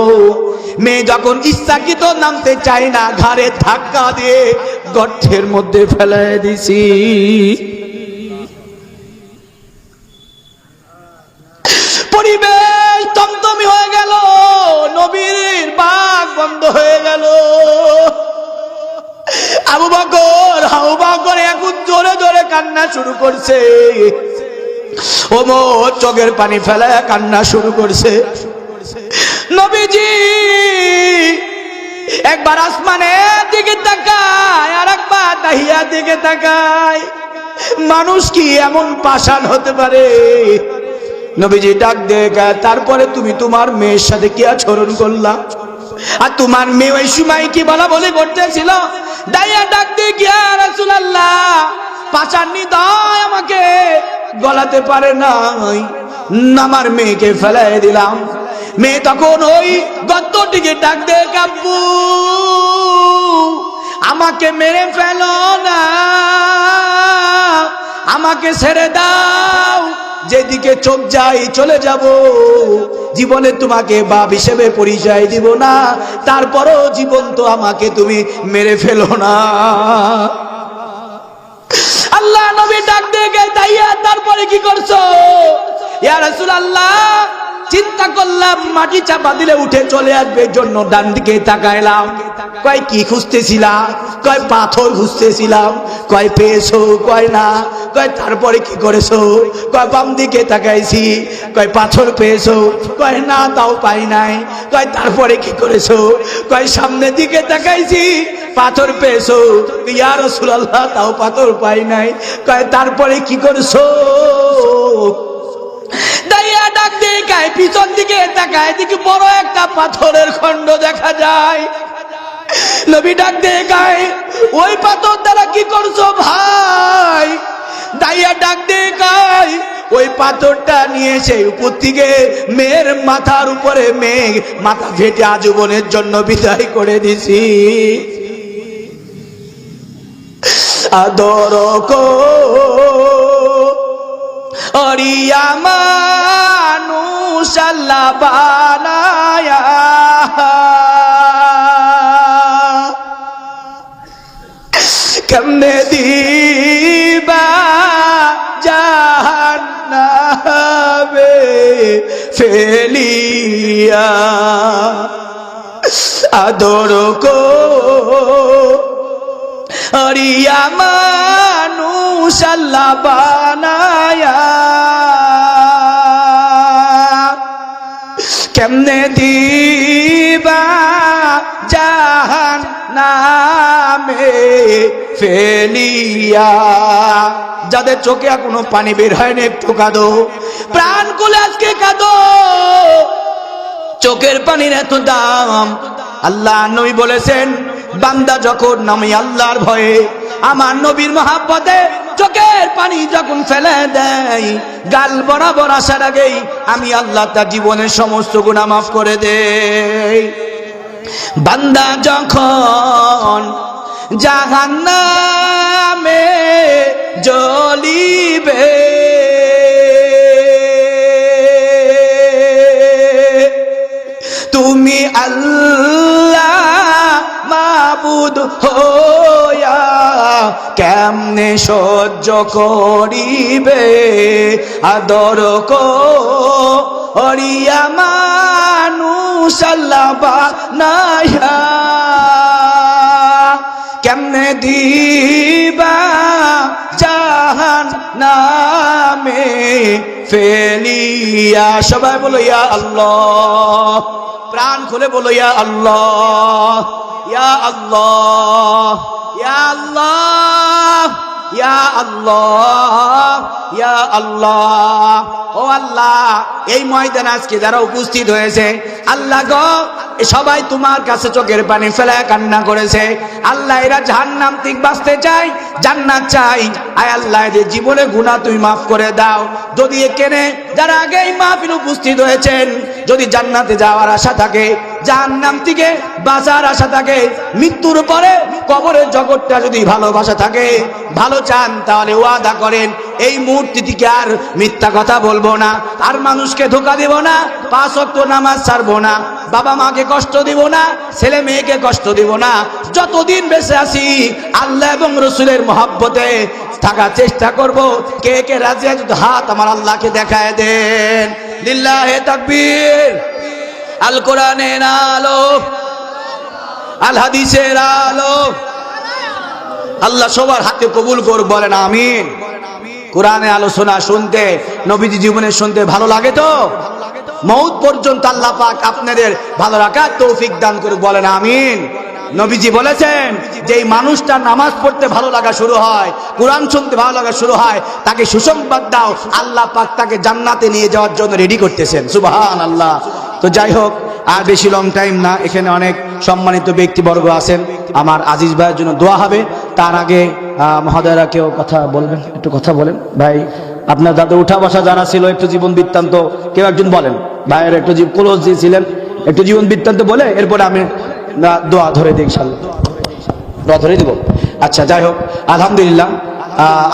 মেয়ে যখন ইচ্ছাকৃত নামতে চায় না, ঘাড়ে ধাক্কা দিয়ে গর্তের মধ্যে ফেলে দিছি। পরিবেশ তমতমি হয়ে গেল, নবীর বাক বন্ধ হয়ে গেল। আবু বকর হাউ বাউ করে এখন জোরে জোরে কান্না শুরু করছে। ওমর চোখের পানি ফেলে কান্না শুরু করছে। নবীজি একবার আসমানের দিকে তাকায়, আর একবার দাহিয়ার দিকে তাকায়। মানুষ কি এমন পাষাণ হতে পারে? নবীজি ডাক দিয়ে, তারপরে তুমি তোমার মেয়ের সাথে কি আচরণ করলা? আর তোমার মেয়ে ওই সময় কি বলা বলে করতেছিল? দাইয়া ডাক দিয়ে, ইয়া রাসূলুল্লাহ, পাচার নিদয় আমাকে গলাতে পারে নাই, আমার মেয়েকে ফেলাই দিলাম। মেয়ে তখন ওই গর্তটিকে ডাক দিয়ে, আব্বু আমাকে মেরে ফেলো না, আমাকে ছেড়ে দাও, যেদিকে চোখ যাই চলে যাব, জীবনে তোমাকে বাপ হিসেবে পরিচয় দিব না, তারপরও জীবন তো আমাকে তুমি মেরে ফেলো না। আল্লাহ নবী ডাক দিয়ে দাইয়া, তারপরে কি করছো? ইয়া রাসূলুল্লাহ, চিন্তা করলাম মাটি চাপা দিলে উঠে চলে আসবে, জন্য ডান দিকে তাকাইলাম। কয় কি খুঁজতেছিলাম? কয় পাথর খুঁজতেছিলাম। কয় পেয়েছো? কয় না। কয় তারপরে কি করেছো? কয় বাম দিকে তাকাইছি। কয় পাথর পেয়েছো? কয় না, তাও পাই নাই। কয় তারপরে কি করেছো? কয় সামনের দিকে তাকাইছি, পাথর পেয়েছো? ইয়া রাসূলুল্লাহ, তাও পাথর পাই নাই। কয় তারপরে কি করেছো? দাইয়া ডাক দিয়ে গায়ে পিছন দিকে তাকায়, দেখি বড় একটা পাথরের খণ্ড দেখা যায়। নবী ডাক দিয়ে গায়ে, ওই পাথর দ্বারা কি করছো ভাই? দাইয়া ডাক দিয়ে গায়ে, ওই পাথরটা নিয়ে এসে উপর থেকে মেয়ের মাথার উপরে মেয়ে মাথা ফেটে আজীবনের জন্য বিদায় করে দিছি। আদর কো অরিয়া মানুষ আল্লাহ বানায়া, কেমনে দিবা জাহান্নামে ফেলিয়া, আদর কো অরিয়া মানুষ আল্লাহ বানায়া, কেমনে দিবা জাহান্নামে ফেলিয়া। যাদের চোখে এখনো পানি বের হয়নি, একটু কাঁদো, প্রাণ খুলে আজকে কাঁদো। চোখের পানির এত দাম। আল্লাহ নবী বলেছেন, বান্দা যখন নামে আল্লাহর ভয়ে, আমার নবীর মহাব্বতে চোখের পানি যখন ফেলে দেয়, গাল বরাবর আসার আগেই আমি আল্লাহ তার জীবনের সমস্ত গুনাহ মাফ করে দেই। বান্দা যখন জাহান্নামে জ্বলিবে, তুমি আল্লাহ মাবুদ হইয়া কেমনে সহ্য করিবে, আদর করিয়া মানুষ আল্লাহ বানায়া, কেমনে দিবা জাহান্নামে ফেলিয়া। সবাই বলো ইয়া আল্লাহ, প্রাণ খুলে বলো ইয়া আল্লাহ, ইয়া আল্লাহ, ইয়া আল্লাহ, ইয়া আল্লাহ, ইয়া আল্লাহ। ও আল্লাহ, এই ময়দানে আজকে যারা উপস্থিত হয়েছে, আল্লাহ গো, সবাই তোমার কাছে চোখের পানি ফেলায় কান্না করেছে। আল্লাহ, এরা জাহান্নাম থেকে বাঁচতে চাই, জান্নাত চাই। আয় আল্লাহ, এদের জীবনে গুনাহ তুমি মাফ করে দাও। যদি এখানে যারা আগে এই মাহফিলে উপস্থিত হয়েছেন, যদি জান্নাতে যাওয়ার আশা থাকে, জাহান্নাম থেকে বাঁচার আশা থাকে, মৃত্যুর পরে কবরের জগৎটা যদি ভালোবাসা থাকে, ভালো চান, তাহলে ওয়াদা করেন এই মুহূর্তে থেকে আর মিথ্যা কথা বলবো না, আর মানুষকে ধোঁকা দেব না, 5 ওয়াক্ত নামাজ ছাড়বো না, বাবা মাকে কষ্ট দিব না, ছেলে মেয়েকে কষ্ট দিব না, যতদিন বেঁচে আছি আল্লাহ এবং রসুলের মহব্বতে থাকার চেষ্টা করব। কে কে রাজি আছে হাত আমার আল্লাহকে দেখায় দেন। লিল্লাহে তাকবীর। আল কোরআনের আলো, আল হাদিসের আলো, আল্লাহ সবার হাতে কবুল করুন, বলেন আমিন। কোরআনে আলোচনা শুনতে, নবীজি জীবনে শুনতে ভালো লাগে তো? মউত পর্যন্ত আল্লাহ পাক আপনাদের ভালো রাখার তৌফিক দান করে, বলেন আমিন। নবীজি বলেছেন যে এই মানুষটা নামাজ পড়তে ভালো লাগা শুরু হয়, কোরআন শুনতে ভালো লাগা শুরু হয়, তাকে সুসংবাদ দাও, আল্লাহ পাক তাকে জান্নাতে নিয়ে যাওয়ার জন্য রেডি করতেছেন। সুবহানাল্লাহ। তো যাই হোক, আর বেশি লং টাইম না, এখানে অনেক সম্মানিত ব্যক্তিবর্গ আছেন, আমার আজিজ ভাইয়ের জন্য দোয়া হবে। তার আগে মহোদয়রা কেউ কথা বলবেন, একটু কথা বলেন। ভাই আপনার দাদা উঠা বসা জানা ছিল, একটু জীবন বৃত্তান্ত কেউ একজন বলেন। ভাইয়ের একটু ক্লোজ দিয়েছিলেন, একটু জীবন বৃত্তান্ত বলে এরপরে আমি দোয়া ধরে দিই, ইনশাআল্লাহ দোয়া ধরে দিব। আচ্ছা, যাই হোক, আলহামদুলিল্লাহ,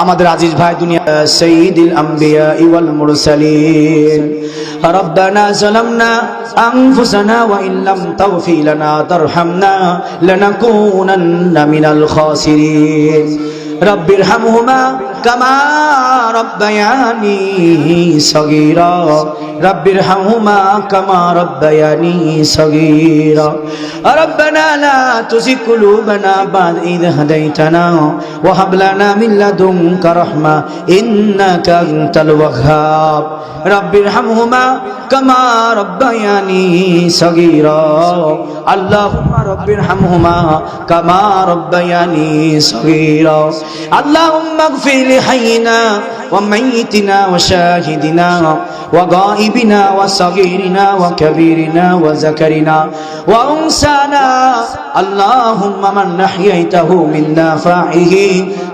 আমাদের আজিজ ভাই দুনিয়া সাইয়্যিদুল আম্বিয়া ওয়াল মুরসালিন। রব্বানা যালামনা আনফুসানা ওয়া ইল্লাম তাগফির লানা তারহামনা লানাকুনান্না মিনাল খাসিরিন। রব্বিরহামহুমা কামা রব্বায়ানি সগীরা। রব্বিরহামহুমা কামা রব্বায়ানি সগীরা। রব্বানা লা তুযিগ কুলুবানা বা'দা ইয হাদাইতানা ওয়া হাব লানা মিন লাদুনকা রাহমা ইন্নাকা আনতাল ওয়াহ্হাব। রব্বিরহামহুমা কামা রব্বায়ানি সগীরা। আল্লাহুম্মা রব্বিরহামহুমা কামা রব্বায়ানি সগীরা। اللهم اغفر لحينا وميتنا وشاهدنا وغائبنا وصغيرنا وكبيرنا وذكرنا وأنثانا. اللهم من أحييته منا فأحيه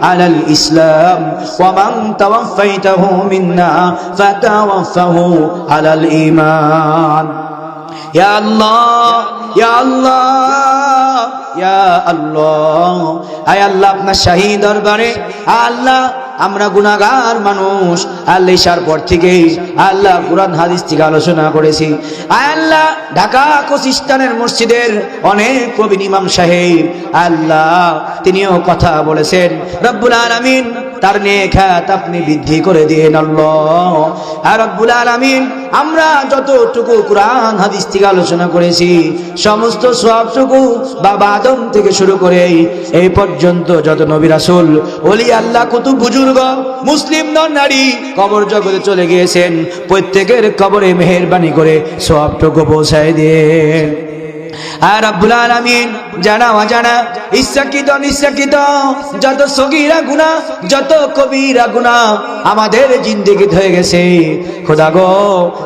على الإسلام ومن توفيته منا فتوفه على الإيمان. يا الله يا الله يا الله. আয় আল্লাহ, আপনার শাহী দরবারে আল্লাহ আমরা গুনাহগার মানুষ, আল্লাহ ইশার পর থেকে আল্লাহ কোরআন হাদিস থেকে আলোচনা করেছি। আয় আল্লাহ, ঢাকা কোচিস্তানের মসজিদের অনেক প্রবীণ ইমাম সাহেব আল্লাহ তিনিও কথা বলেছেন। রব্বুল আলামিন তার নেক হায়াত আপনি বৃদ্ধি করে দিন আল্লাহ। আর রব্বুল আলামিন আমরা যতটুকু কোরআন হাদিস থেকে আলোচনা করেছি সমস্ত সওয়াবটুকু বাবা আদম থেকে শুরু করে এই পর্যন্ত যত নবী রাসূল ওলি আল্লাহ কুতুব বুজুর্গ মুসলিম নারী কবর জগতে চলে গিয়েছেন, প্রত্যেকের কবরে মেহেরবানি করে সওয়াবটুকু পৌঁছায় দেন। আর রব্বুল আলামিন জানা অজানা ইচ্ছাকৃত নিচ্ছাকৃত যত সগীরা গুনাহ যত কবিরা গুনাহ আমাদের জিন্দেগিতে হয়ে গেছে, খোদা গো,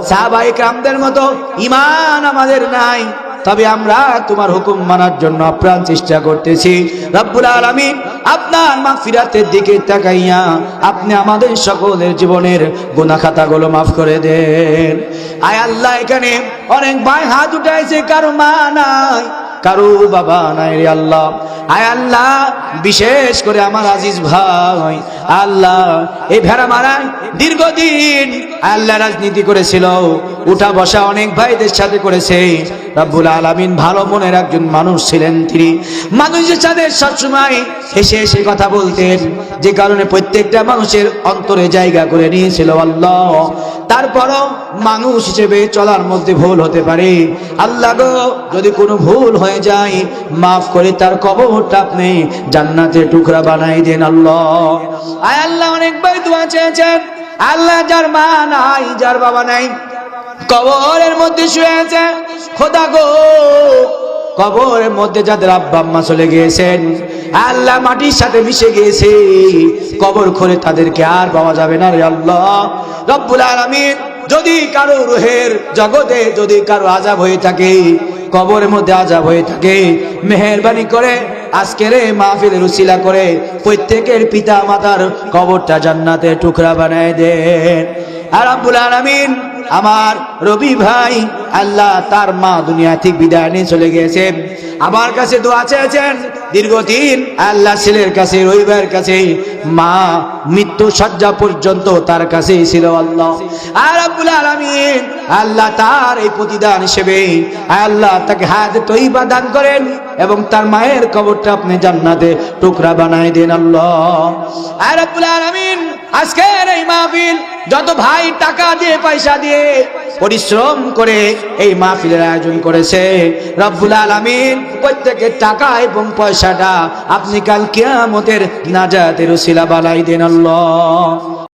সাহাবায়ে কেরামদের মতো ঈমান আমাদের নাই, তবে আমরা তোমার হুকুম মানার জন্য আপ্রাণ চেষ্টা করতেছি। রব্বুল আলামিন আপনার মাগফিরাতের দিকে তাকাইয়া আপনি আমাদের সকলের জীবনের গুনাহ খাতাগুলো মাফ করে দেন। আয় আল্লাহ, এখানে অনেক ভাই হাত উঠাইছে, কারো মা নাই, কারো বাবা নাই রে আল্লাহ। আয় আল্লাহ, বিশেষ করে আমার আজিজ ভাই আল্লাহ এই ভেড়া মারায় দীর্ঘদিন আল্লাহ রাজনীতি করেছিল, উঠা বসা অনেক ভাইদের সাথে করেছে। রব্বুল আলামিন ভালো মনের একজন মানুষ ছিলেন, তিনি মানুষের সাথে সবসময় হেসে হেসে কথা বলতেন, যে কারণে প্রত্যেকটা মানুষের অন্তরে জায়গা করে নিয়েছিল আল্লাহ। তারপরও মানুষ হিসেবে চলার মধ্যে ভুল হতে পারে, আল্লাহ গো, যদি কোনো ভুল হয়ে যায় মাফ করে তার কবরটা আপনি জান্নাতের টুকরা বানাই দেন আল্লাহ। আয় আল্লাহ, অনেক ভাই দোয়া চেয়েছেন, আল্লাহ যার মা নাই যার বাবা নাই কবরের মধ্যে শুয়ে আছে, খোদা গো, কবরের মধ্যে যাদের আব্বা আম্মা চলে গিয়েছেন আল্লাহ মাটির সাথে মিশে গিয়েছে, কবর খুঁড়ে তাদেরকে আর পাওয়া যাবে না রে আল্লাহ। রব্বুল আলামিন যদি কারো রুহের জগতে যদি কারো আযাব হয়ে থাকে, কবরের মধ্যে আযাব হয়ে থাকে, মেহেরবানি করে আজকের এই মাহফিলের উসিলা করে প্রত্যেকের পিতা মাতার কবরটা জান্নাতের টুকরা বানায় দেন। আর রব্বুল আলামিন আমার রবি ভাই, আল্লাহ তার মা দুনিয়া থেকে বিদায় নিয়ে চলে গেছেন। আমার কাছে দোয়া চেয়েছেন দীর্ঘদিন, আল্লাহ ছেলের কাছে, রবি ভাইয়ের কাছে, মা মৃত্যু শয্যা পর্যন্ত তার কাছেই ছিল। আল্লাহ আর রাব্বুল আলামিন আল্লাহ তার এই প্রতিদান হিসেবে আল্লাহ তাকে হায়াতে তৈয়বা দান করেন এবং তার মায়ের কবরটা আপনি জান্নাতে টুকরা বানাই দেন। আল্লাহ আর রাব্বুল আলামিন আজকের এই মাহফিল যত ভাই টাকা দিয়ে পয়সা দিয়ে পরিশ্রম করে এই মাহফিলের আয়োজন করেছে, রব্বুল আলামিন প্রত্যেকের টাকা এবং পয়সাটা আপনি কাল কিয়ামতের নাজাতের উসিলা বানাই দেন। আল্লাহ।